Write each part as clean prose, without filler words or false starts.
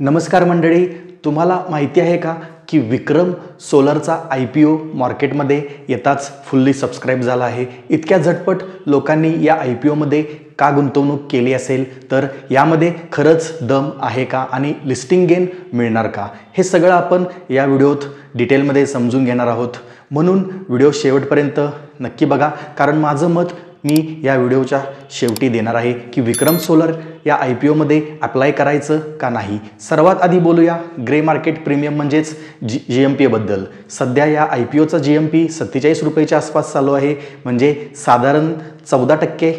नमस्कार मंडळी, तुम्हाला माहिती आहे का की विक्रम सोलरचा IPO मार्केटमध्ये येताच फुल्ली सबस्क्राईब झाला आहे। इतक्या झटपट लोकांनी या IPO मध्ये का गुंतवणूक केली असेल, तर यामध्ये खरंच दम आहे का आणि लिस्टिंग गेन मिळणार का, हे सगळं आपण या व्हिडिओत डिटेलमध्ये समजून घेणार आहोत। म्हणून व्हिडिओ शेवटपर्यंत नक्की बघा, कारण माझं मत मी या व्हिडिओच्या शेवटी देणार आहे की विक्रम सोलर या IPO मध्ये अप्लाय करायचं का नाही। सर्वात आधी बोलूया ग्रे मार्केट प्रीमियम म्हणजेच GMP बद्दल। सध्या या IPOचा GMP 47 रुपयाच्या आसपास चालू आहे, म्हणजे साधारण 14%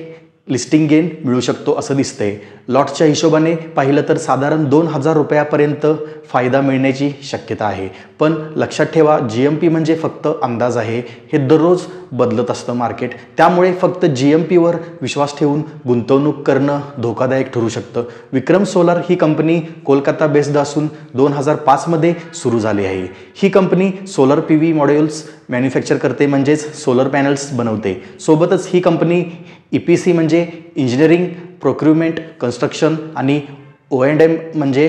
लिस्टिंग गेन मिळू शकतो असं दिसतंय। लॉटच्या हिशोबाने पाहिलं तर साधारण 2000 रुपयापर्यंत फायदा मिळण्याची शक्यता आहे। पण लक्षात ठेवा, GMP म्हणजे फक्त अंदाज आहे, हे दररोज बदलत असतं मार्केट, त्यामुळे फक्त GMP वर विश्वास ठेवून गुंतवणूक करणं धोकादायक ठरू शकतं। विक्रम सोलर ही कंपनी कोलकाता बेस्ड असून 2005 मध्ये सुरू झाली आहे। ही company solar PV modules manufacture करते, म्हणजेच सोलर पॅनल्स बनवते। सोबतच ही कंपनी EPC म्हणजे इंजिनिअरिंग, प्रोक्युरमेंट, कन्स्ट्रक्शन आणि O&M म्हणजे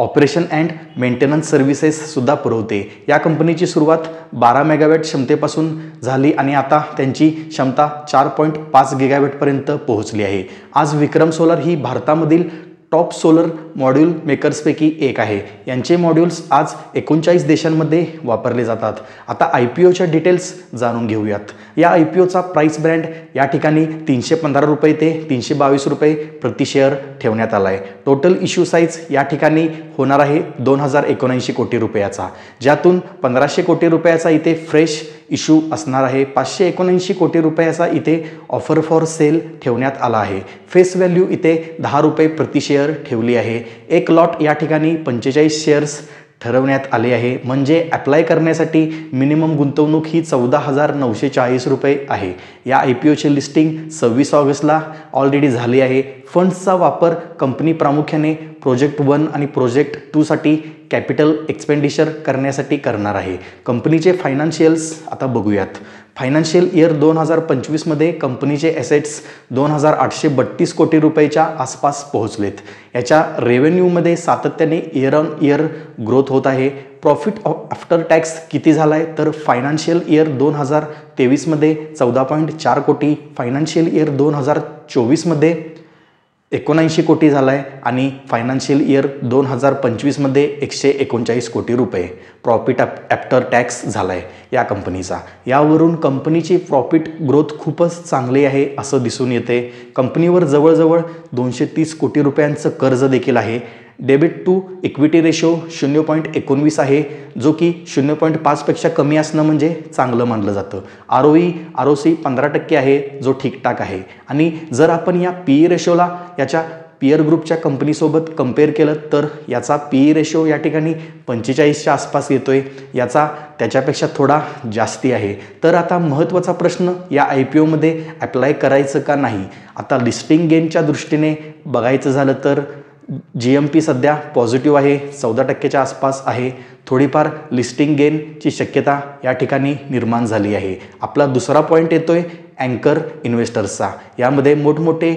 ऑपरेशन अँड मेंटेनन्स सर्व्हिसेस सुद्धा पुरवते। या कंपनीची सुरुवात 12 मेगावॅट क्षमतेपासून झाली आणि आता त्यांची क्षमता 4.5 गिगावॅटपर्यंत पोहोचली आहे। आज विक्रम सोलर ही भारतामधील टॉप सोलर मॉड्यूल मेकर्सपैकी एक आहे। यांचे मॉड्यूल्स आज 39 देशांमध्ये वापरले जातात। आता IPOच्या डिटेल्स जाणून घेऊयात। या IPOचा प्राइस ब्रँड या ठिकाणी 315 रुपये ते 322 रुपये प्रति शेअर ठेवण्यात आला आहे। टोटल इश्यू साईज या ठिकाणी होणार आहे 2079 कोटी रुपयाचा, ज्यातून 1500 कोटी रुपयाचा इथे फ्रेश इश्यू असणार आहे। 579 कोटी रुपयाचा इथे ऑफर फॉर सेल ठेवण्यात आला आहे। फेस व्हॅल्यू इथे 10 रुपये प्रति शेअर ठेवली आहे। एक लॉट या ठिकाणी 45 शेअर्स ठरवण्यात आले आहे, म्हणजे अप्लाय करण्यासाठी मिनिमम गुंतवणूक ही 14,940 रुपये आहे। या IPOचे लिस्टिंग 26 ऑगस्टला ऑलरेडी झाले आहे। फंड्सचा वापर कंपनी प्रामुख्याने प्रोजेक्ट 1 आणि प्रोजेक्ट 2 साठी कॅपिटल एक्सपेंडिचर करण्यासाठी करणार आहे। कंपनीचे फायनान्शियल्स आता बघूयात। फायनान्शियल इयर 2025 मध्ये कंपनीचे ॲसेट्स 2832 कोटी रुपयाच्या आसपास पोहोचलेत। याच्या रेव्हेन्यूमध्ये सातत्याने इयर ऑन इयर ग्रोथ होत आहे। प्रॉफिट आफ्टर टॅक्स किती झाला आहे, तर फायनान्शियल इयर 2023 मध्ये 14.4 कोटी, फायनान्शियल इयर 2024 मध्ये 79 कोटी झाला आहे आणि फायनान्शियल इयर 2025 मध्ये 139 कोटी रुपये प्रॉफिट आफ्टर टॅक्स झाला आहे या कंपनीचा। यावरून कंपनीची प्रॉफिट ग्रोथ खूपच चांगली आहे असं दिसून येते। कंपनीवर जवळजवळ 230 कोटी रुपयांचं कर्ज देखील आहे। डेबिट टू इक्विटी रेशो 0.19 आहे, जो की 0.5 पेक्षा कमी असणं म्हणजे चांगलं मानलं जातं। ROC 15% आहे, जो ठीकठाक आहे। आणि जर आपण या PE रेशोला याच्या पियर ग्रुपच्या कंपनीसोबत कंपेअर केलं तर याचा PE रेशो या ठिकाणी 45च्या आसपास येतोय, याचा त्याच्यापेक्षा थोडा जास्ती आहे। तर आता महत्त्वाचा प्रश्न, या IPO मध्ये अप्लाय करायचं का नाही। आता लिस्टिंग गेनच्या दृष्टीने बघायचं झालं तर GMP सध्या पॉझिटिव्ह आहे, 14%च्या आसपास आहे। थोडीफार लिस्टिंग गेनची शक्यता या ठिकाणी निर्माण झाली आहे। आपला दुसरा पॉईंट येतोय अँकर इन्व्हेस्टर्सचा। यामध्ये मोठमोठे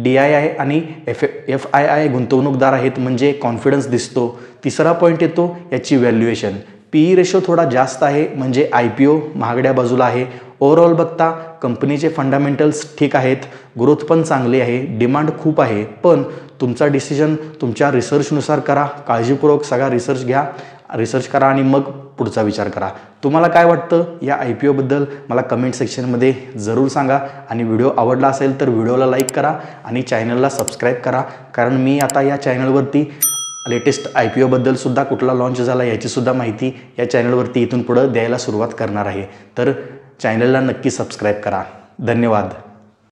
DII आणि FII गुंतवणूकदार आहेत, म्हणजे कॉन्फिडन्स दिसतो। तिसरा पॉईंट येतो याची व्हॅल्युएशन। PE रेशो थोडा जास्त आहे, म्हणजे IPO महागड्या बाजूला आहे। ओव्हरऑल बघता कंपनीचे फंडामेंटल्स ठीक आहेत, ग्रोथ पण चांगली आहे, डिमांड खूप आहे। पण तुमचा डिसिजन तुमच्या रिसर्चनुसार करा, काळजीपूर्वक सगळा रिसर्च करा आणि मग पुढचा विचार करा। तुम्हाला काय वाटतं या IPO बद्दल मला कमेंट सेक्शनमध्ये जरूर सांगा। आणि व्हिडिओ आवडला असेल तर व्हिडिओला लाईक करा आणि चॅनलला सबस्क्राईब करा, कारण मी आता या चॅनलवरती लेटेस्ट IPO बद्दल सुद्धा कुठला लॉन्च झाला याची सुद्धा माहिती या चॅनलवरती इथून पुढे द्यायला सुरुवात करणार आहे। तर चॅनलला नक्की सबस्क्राईब करा। धन्यवाद।